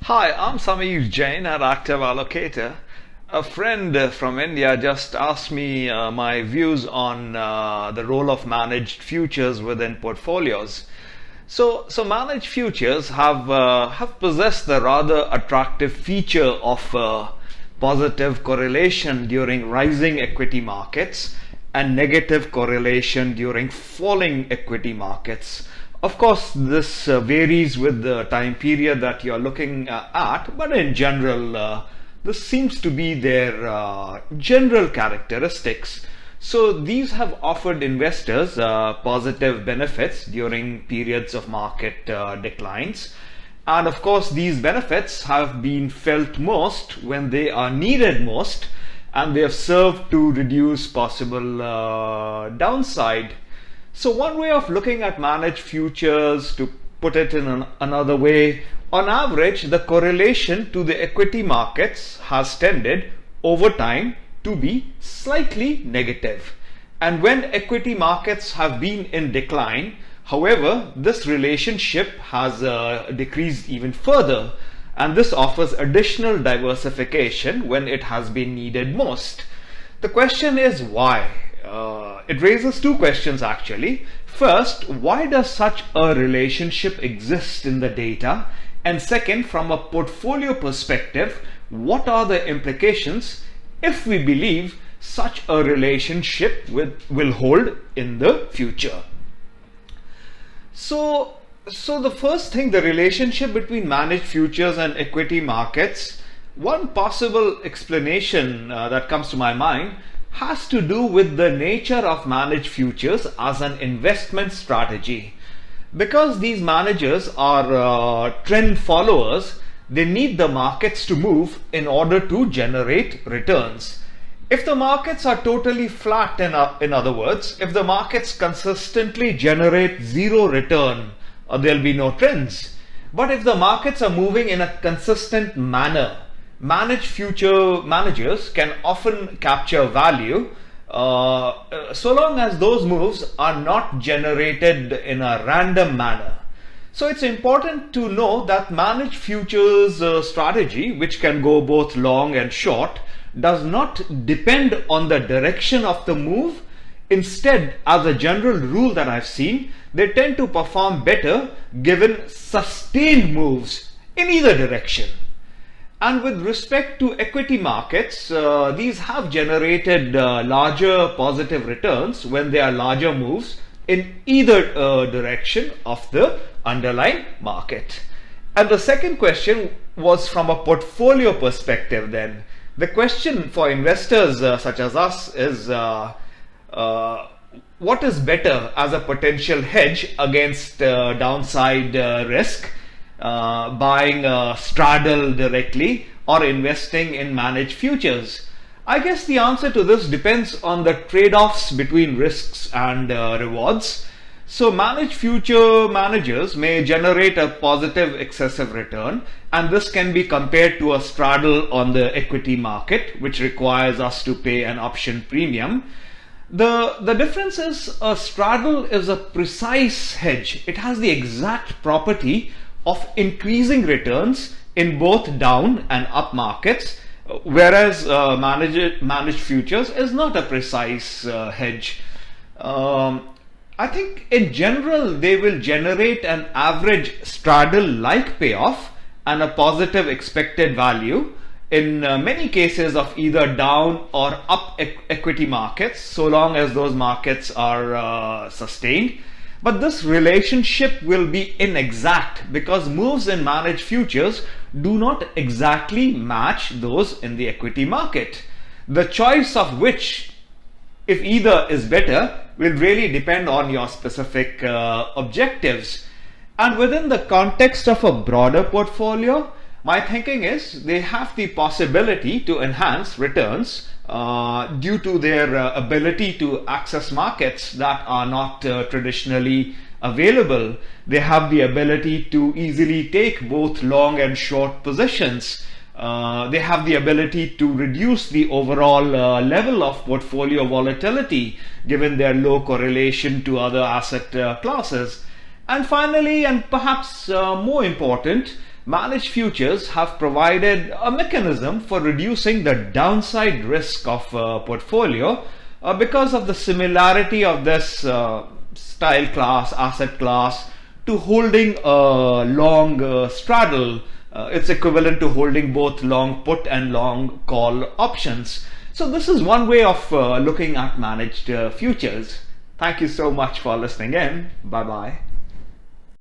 Hi, I'm Samir Jain, an active allocator. A friend from India just asked me my views on the role of managed futures within portfolios. So managed futures have possessed the rather attractive feature of positive correlation during rising equity markets and negative correlation during falling equity markets. Of course, this varies with the time period that you're looking at, but in general, this seems to be their general characteristics. So these have offered investors positive benefits during periods of market declines. And of course, these benefits have been felt most when they are needed most, and they have served to reduce possible downside. So one way of looking at managed futures, to put it in another way, on average, the correlation to the equity markets has tended over time to be slightly negative. And when equity markets have been in decline, however, this relationship has decreased even further. And this offers additional diversification when it has been needed most. The question is why? It raises two questions actually. First, why does such a relationship exist in the data? And second, from a portfolio perspective, what are the implications if we believe such a relationship will hold in the future? So the first thing, the relationship between managed futures and equity markets, one possible explanation that comes to my mind has to do with the nature of managed futures as an investment strategy. Because these managers are trend followers, they need the markets to move in order to generate returns. If the markets are totally flat, in other words, if the markets consistently generate zero return, there'll be no trends. But if the markets are moving in a consistent manner, managed future managers can often capture value so long as those moves are not generated in a random manner. So it's important to know that managed futures strategy, which can go both long and short, does not depend on the direction of the move. Instead, as a general rule that I've seen, they tend to perform better given sustained moves in either direction. And with respect to equity markets, these have generated larger positive returns when there are larger moves in either direction of the underlying market. And the second question was from a portfolio perspective then. The question for investors such as us is what is better as a potential hedge against downside risk? Buying a straddle directly or investing in managed futures? I guess the answer to this depends on the trade-offs between risks and rewards. So managed future managers may generate a positive excessive return, and this can be compared to a straddle on the equity market, which requires us to pay an option premium. The difference is a straddle is a precise hedge. It has the exact property of increasing returns in both down and up markets, whereas managed futures is not a precise hedge. I think in general they will generate an average straddle-like payoff and a positive expected value in many cases of either down or up equity markets, so long as those markets are sustained. But this relationship will be inexact because moves in managed futures do not exactly match those in the equity market. The choice of which, if either is better, will really depend on your specific objectives. And within the context of a broader portfolio, my thinking is they have the possibility to enhance returns due to their ability to access markets that are not traditionally available. They have the ability to easily take both long and short positions. They have the ability to reduce the overall level of portfolio volatility given their low correlation to other asset classes. And finally, and perhaps more important, Managed futures have provided a mechanism for reducing the downside risk of a portfolio because of the similarity of this style class, asset class, to holding a long straddle. It's equivalent to holding both long put and long call options. So this is one way of looking at managed futures. Thank you so much for listening in. Bye bye.